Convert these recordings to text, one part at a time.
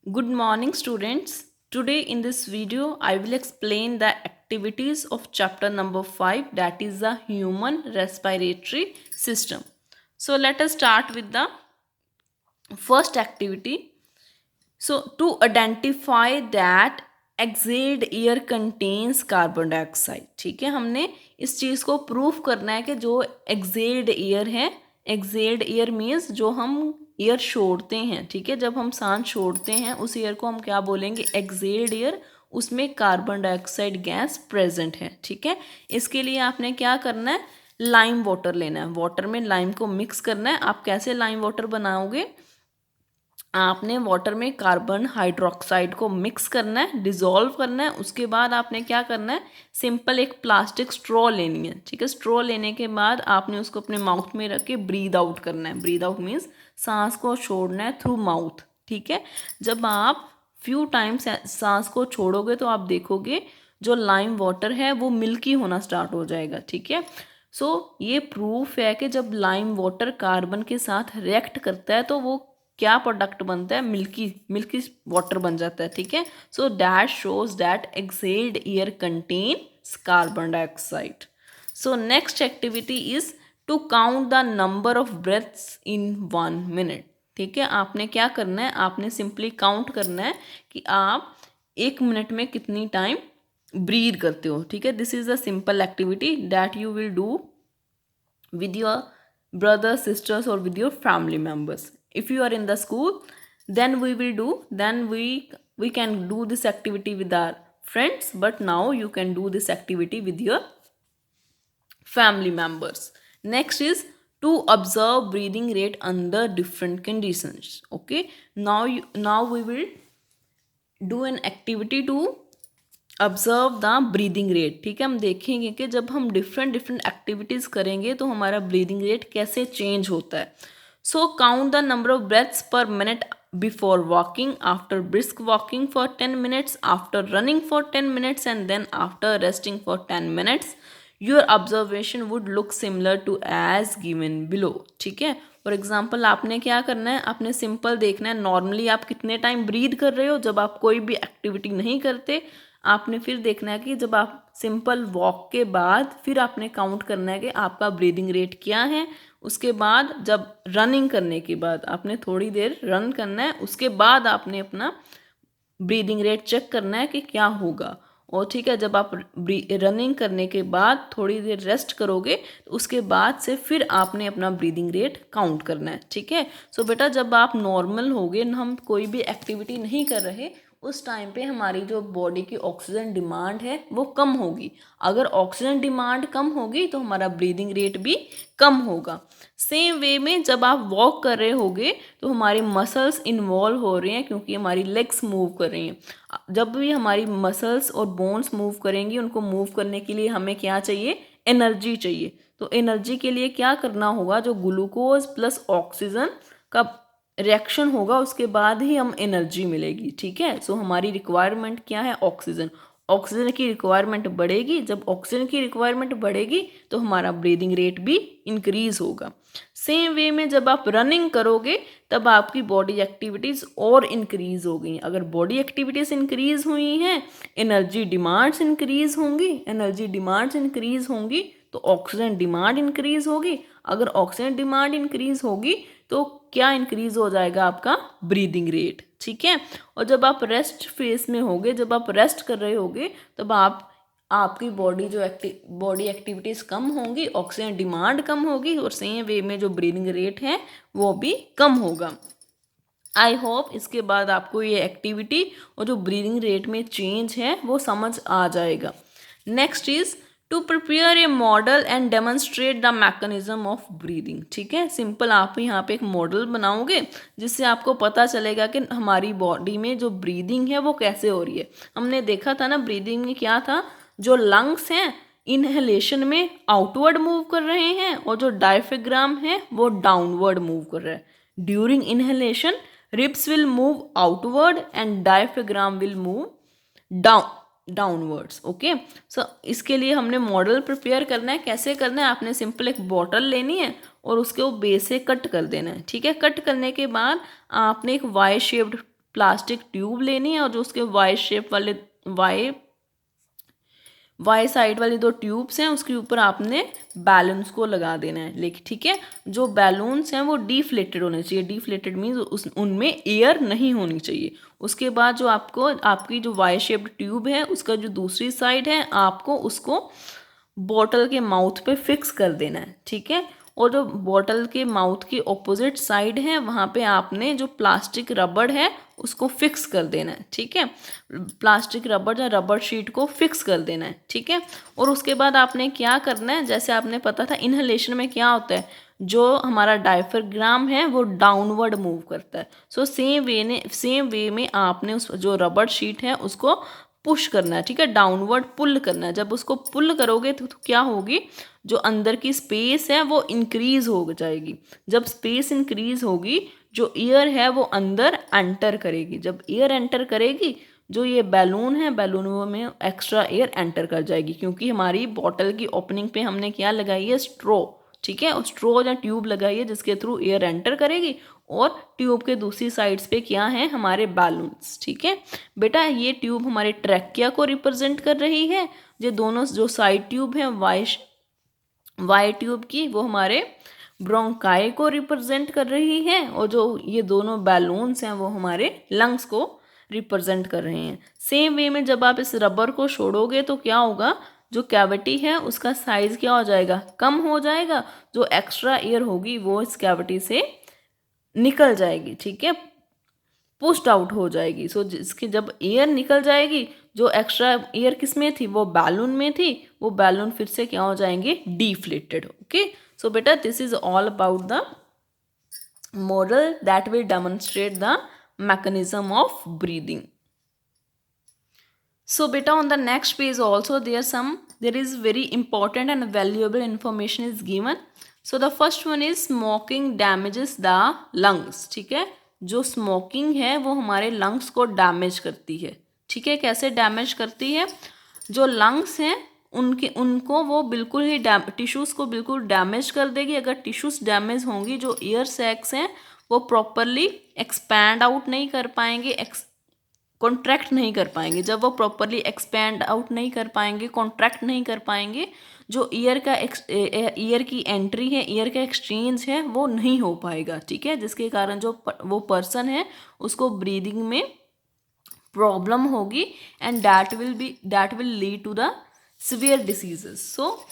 Good morning, students. Today in this video, I will explain the activities of chapter number 5, that is the human respiratory system. So let us start with the first activity. So to identify that exhaled air contains carbon dioxide, ठीक है, हमने इस चीज़ को proof करना है कि जो excelled air है, एक्सेल्ड एयर मीन्स जो हम एयर छोड़ते हैं, ठीक है, जब हम सांस छोड़ते हैं उस एयर को हम क्या बोलेंगे, एक्सेल्ड एयर, उसमें कार्बन डाइऑक्साइड गैस प्रेजेंट है, ठीक है। इसके लिए आपने क्या करना है, लाइम वाटर लेना है, वाटर में लाइम को मिक्स करना है। आप कैसे लाइम वाटर बनाओगे, आपने वाटर में कार्बन हाइड्रोक्साइड को मिक्स करना है, डिज़ोल्व करना है। उसके बाद आपने क्या करना है, सिंपल एक प्लास्टिक स्ट्रॉ लेनी है, ठीक है। स्ट्रॉ लेने के बाद आपने उसको अपने माउथ में रख के ब्रीद आउट करना है। ब्रीद आउट मीन्स सांस को छोड़ना है थ्रू माउथ, ठीक है। जब आप फ्यू टाइम्स सांस को छोड़ोगे तो आप देखोगे जो लाइम वाटर है वो मिल्की होना स्टार्ट हो जाएगा, ठीक है। ये प्रूफ है कि जब लाइम वाटर कार्बन के साथ रिएक्ट करता है तो वो क्या प्रोडक्ट बनता है, मिल्की मिल्की वाटर बन जाता है, ठीक है। So that shows that exhaled air contains carbon dioxide. So next activity is to count the number of breaths in 1 minute, ठीक है। आपने क्या करना है, आपने सिंपली काउंट करना है कि आप 1 मिनट में कितनी टाइम ब्रीथ करते हो, ठीक है। This is a simple activity that you will do with your brothers, sisters, or with your family members. If you are in the school, then we can do this activity with our friends, but now you can do this activity with your family members. Next is to observe breathing rate under different conditions. Okay, now we will do an activity to observe the breathing rate, ठीक है। हम देखेंगे कि जब हम different activities करेंगे तो हमारा ब्रीदिंग रेट कैसे चेंज होता है। So count the number of breaths per minute before walking, after brisk walking for 10 minutes, after running for 10 minutes and then after resting for 10 minutes. Your observation would look similar to as given below, ठीक है। For example आपने क्या करना है, आपने simple देखना है normally आप कितने टाइम ब्रीद कर रहे हो जब आप कोई भी एक्टिविटी नहीं करते। आपने फिर देखना है कि जब आप सिंपल वॉक के बाद फिर आपने काउंट करना है कि आपका ब्रीदिंग रेट क्या है। उसके बाद जब रनिंग करने के बाद आपने थोड़ी देर रन करना है, उसके बाद आपने अपना ब्रीदिंग रेट चेक करना है कि क्या होगा। और ठीक है, जब आप रनिंग करने के बाद थोड़ी देर रेस्ट करोगे तो उसके बाद से फिर आपने अपना ब्रीदिंग रेट काउंट करना है, ठीक है। बेटा जब आप नॉर्मल होगे, हम कोई भी एक्टिविटी नहीं कर रहे, उस टाइम पे हमारी जो बॉडी की ऑक्सीजन डिमांड है वो कम होगी। अगर ऑक्सीजन डिमांड कम होगी तो हमारा ब्रीदिंग रेट भी कम होगा। सेम वे में जब आप वॉक कर रहे होगे तो हमारी मसल्स इन्वॉल्व हो रहे हैं क्योंकि हमारी लेग्स मूव कर रही हैं। जब भी हमारी मसल्स और बोन्स मूव करेंगी, उनको मूव करने के लिए हमें क्या चाहिए, एनर्जी चाहिए। तो एनर्जी के लिए क्या करना होगा, जो ग्लूकोज प्लस ऑक्सीजन का रिएक्शन होगा उसके बाद ही हम एनर्जी मिलेगी, ठीक है। हमारी रिक्वायरमेंट क्या है, ऑक्सीजन। ऑक्सीजन की रिक्वायरमेंट बढ़ेगी, जब ऑक्सीजन की रिक्वायरमेंट बढ़ेगी तो हमारा ब्रीदिंग रेट भी इंक्रीज होगा। सेम वे में जब आप रनिंग करोगे तब आपकी बॉडी एक्टिविटीज़ और इंक्रीज हो गई। अगर बॉडी एक्टिविटीज़ इंक्रीज हुई हैं, एनर्जी डिमांड्स इंक्रीज होंगी, एनर्जी डिमांड्स इंक्रीज होंगी तो ऑक्सीजन डिमांड इंक्रीज होगी। अगर ऑक्सीजन डिमांड इंक्रीज होगी तो क्या इंक्रीज हो जाएगा, आपका ब्रीदिंग रेट, ठीक है। और जब आप रेस्ट फेज में होगे, जब आप रेस्ट कर रहे होगे, तब आपकी बॉडी जो बॉडी एक्टिविटीज़ कम होंगी, ऑक्सीजन डिमांड कम होगी और सेम वे में जो ब्रीदिंग रेट है वो भी कम होगा। आई होप इसके बाद आपको ये एक्टिविटी और जो ब्रीदिंग रेट में चेंज है वो समझ आ जाएगा। Next is to prepare a model and demonstrate the mechanism of breathing, ठीक है। सिंपल आप यहाँ पे एक मॉडल बनाओगे जिससे आपको पता चलेगा कि हमारी बॉडी में जो ब्रीदिंग है वो कैसे हो रही है। हमने देखा था ना, ब्रीदिंग में क्या था, जो लंग्स हैं इनहेलेशन में आउटवर्ड मूव कर रहे हैं और जो डायफ्राम है वो डाउनवर्ड मूव कर रहा है। During inhalation ribs will move outward and diaphragm will move downwards, okay. इसके लिए हमने मॉडल प्रिपेयर करना है। कैसे करना है, आपने सिंपल एक बॉटल लेनी है और उसके वो बेस से कट कर देना है, ठीक है। कट करने के बाद आपने एक वाई शेप्ड प्लास्टिक ट्यूब लेनी है और जो उसके वाई शेप वाले वाई साइड वाली 2 ट्यूब्स हैं उसके ऊपर आपने बैलून्स को लगा देना है। लेकिन ठीक है, जो बैलून्स हैं वो डिफ्लेटेड होने चाहिए। डिफ्लेटेड मीन्स उनमें एयर नहीं होनी चाहिए। उसके बाद जो आपकी जो वाई शेप्ड ट्यूब है उसका जो दूसरी साइड है आपको उसको बॉटल के माउथ पे फिक्स कर देना है। ठीक है, और जो बॉटल के माउथ की ऑपोजिट साइड है वहाँ पे आपने जो प्लास्टिक रबड़ है उसको फिक्स कर देना है। ठीक है, प्लास्टिक रबड़ या रबड़ शीट को फिक्स कर देना है। ठीक है, और उसके बाद आपने क्या करना है, जैसे आपने पता था इनहेलेशन में क्या होता है, जो हमारा डायफ्राग्राम है वो डाउनवर्ड मूव करता है। सो सेम वे में आपने उस जो रबड़ शीट है उसको पुश करना है। ठीक है, डाउनवर्ड पुल करना है। जब उसको पुल करोगे तो क्या होगी, जो अंदर की स्पेस है वो इंक्रीज हो जाएगी। जब स्पेस इंक्रीज होगी जो एयर है वो अंदर एंटर करेगी। जब एयर एंटर करेगी जो ये बैलून है बैलून में एक्स्ट्रा एयर एंटर कर जाएगी, क्योंकि हमारी बॉटल की ओपनिंग पे हमने क्या लगाई है, स्ट्रॉ। ठीक है, स्ट्रॉ या ट्यूब लगाई है जिसके थ्रू एयर एंटर करेगी, और ट्यूब के दूसरी साइड्स पे क्या है, हमारे बैलून्स। ठीक है बेटा, ये ट्यूब हमारे ट्रैकिया को रिप्रेजेंट कर रही है। ये दोनों जो साइड ट्यूब है वाई ट्यूब की वो हमारे ब्रोंकाई को रिप्रेजेंट कर रही है, और जो ये दोनों बैलून्स हैं वो हमारे लंग्स को रिप्रेजेंट कर रहे हैं। सेम वे में जब आप इस रबर को छोड़ोगे तो क्या होगा, जो कैविटी है उसका साइज क्या हो जाएगा, कम हो जाएगा। जो एक्स्ट्रा एयर होगी वो इस कैविटी से निकल जाएगी। ठीक है, पुश्ड आउट हो जाएगी। सो जिसकी जब एयर निकल जाएगी, जो एक्स्ट्रा एयर किस में थी, वो बैलून में थी, वो बैलून फिर से क्या हो जाएंगे, डिफ्लेटेड। ओके, सो बेटा this is all about the model that will demonstrate the mechanism of breathing. So beta, on the next page also there is very important and valuable information is given. So the first one is smoking damages the lungs. ठीक है, जो smoking है वो हमारे lungs को damage करती है। ठीक है, कैसे डैमेज करती है, जो लंग्स हैं उनको वो बिल्कुल ही टिश्यूज़ को बिल्कुल डैमेज कर देगी। अगर टिश्यूज़ डैमेज होंगी, जो एयर सैक्स हैं वो प्रॉपरली एक्सपैंड आउट नहीं कर पाएंगे, कॉन्ट्रैक्ट नहीं कर पाएंगे। जब वो प्रॉपरली एक्सपैंड आउट नहीं कर पाएंगे, कॉन्ट्रैक्ट नहीं कर पाएंगे, जो ईयर की एंट्री है, ईयर का एक्सचेंज है वो नहीं हो पाएगा। ठीक है, जिसके कारण जो वो पर्सन है उसको ब्रीदिंग में प्रॉब्लम होगी, and that will lead to the severe diseases. So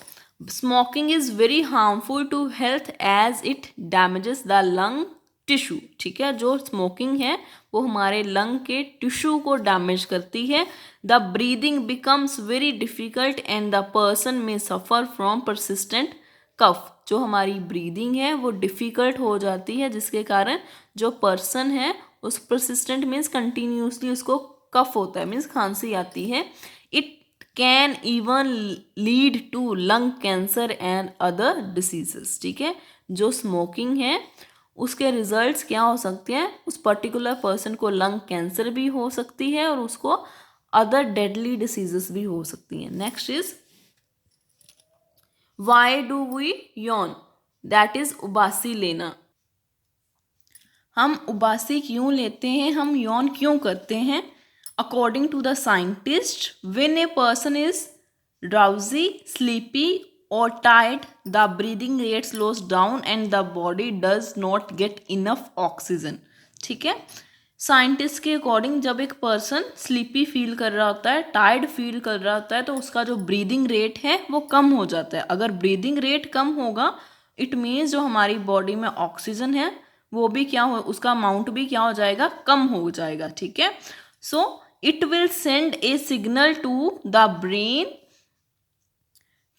smoking is very harmful to health as it damages the lung tissue. ठीक है, जो स्मोकिंग है वो हमारे लंग के टिश्यू को डैमेज करती है। The breathing becomes very difficult and the person में सफ़र फ्रॉम परसिस्टेंट कफ। जो हमारी ब्रीदिंग है वो डिफ़िकल्ट हो जाती है, जिसके कारण जो पर्सन है उस परसिस्टेंट मीन्स कंटिन्यूसली उसको कफ होता है, मीन्स खांसी आती है। It can even lead to lung cancer and other diseases. ठीक है, जो स्मोकिंग है उसके रिजल्ट्स क्या हो सकते हैं, उस पर्टिकुलर पर्सन को लंग कैंसर भी हो सकती है और उसको अदर डेडली डिसीजेस भी हो सकती हैं। Next is why do we yawn, that is उबासी लेना। हम उबासी क्यों लेते हैं, हम यौन क्यों करते हैं। According to the scientist, when a person is drowsy, sleepy or tired, the breathing rate slows down and the body does not get enough oxygen. ठीक है, साइंटिस्ट के अकॉर्डिंग जब एक पर्सन स्लीपी फील कर रहा होता है, टायर्ड फील कर रहा होता है, तो उसका जो ब्रीदिंग रेट है वो कम हो जाता है। अगर ब्रीदिंग रेट कम होगा, इट मीन्स जो हमारी बॉडी में ऑक्सीजन है वो भी क्या हो, उसका अमाउंट भी क्या हो जाएगा, कम हो जाएगा। ठीक है, so it will send a signal to the brain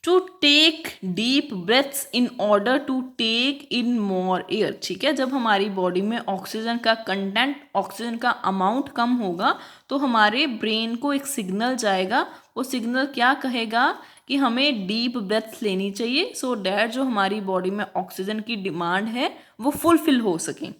to take deep breaths in order to take in more air. ठीक है, जब हमारी बॉडी में ऑक्सीजन का कंटेंट, ऑक्सीजन का अमाउंट कम होगा तो हमारे ब्रेन को एक सिग्नल जाएगा। वो सिग्नल क्या कहेगा कि हमें डीप ब्रेथ्स लेनी चाहिए, सो डैट जो हमारी बॉडी में ऑक्सीजन की डिमांड है वो फुलफिल हो सके।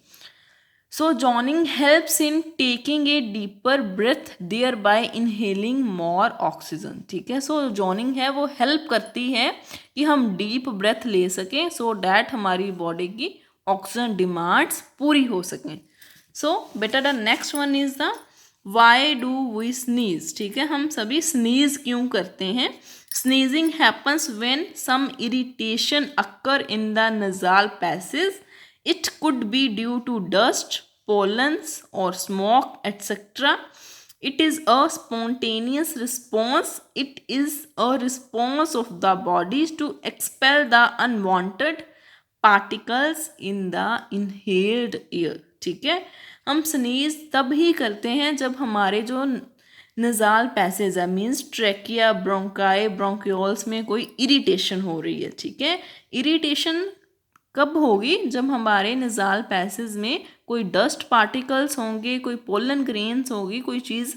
So yawning helps in taking a deeper breath, thereby inhaling more oxygen. ठीक है, सो yawning है वो हेल्प करती है कि हम डीप ब्रेथ ले सकें, सो डैट हमारी बॉडी की ऑक्सीजन डिमांड्स पूरी हो सकें। सो बेटा the next one is the why do we sneeze. ठीक है, हम सभी स्नीज क्यों करते हैं. Sneezing happens when some irritation occur in the nasal passage. It could be due to dust, pollens or smoke, etc. It is a spontaneous response. It is a response of the body to expel the unwanted particles in the inhaled air. ठीक है, हम sneeze तब ही करते हैं जब हमारे जो नज़ाल passage है, मीन्स ट्रैकिया, ब्रोंकाई, ब्रोंक्यूल्स में कोई इरिटेशन हो रही है. ठीक है, इरिटेशन कब होगी, जब हमारे नज़ाल पैसेज में कोई डस्ट पार्टिकल्स होंगे, कोई पोलन ग्रेन्स होगी, कोई चीज़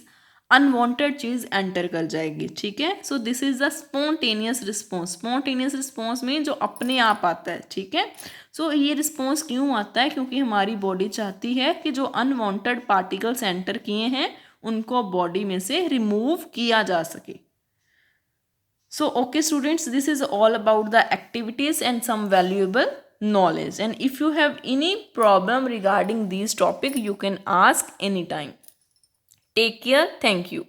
अनवांटेड चीज़ एंटर कर जाएगी. ठीक है, so this is the spontaneous response. Spontaneous response में जो अपने आप आता है. ठीक है, सो ये रिस्पॉन्स क्यों आता है, क्योंकि हमारी बॉडी चाहती है कि जो अनवांटेड पार्टिकल्स एंटर किए हैं उनको बॉडी में से रिमूव किया जा सके. So okay students, this is all about the activities and some valuable knowledge, and if you have any problem regarding these topic you can ask anytime. Take care. Thank you.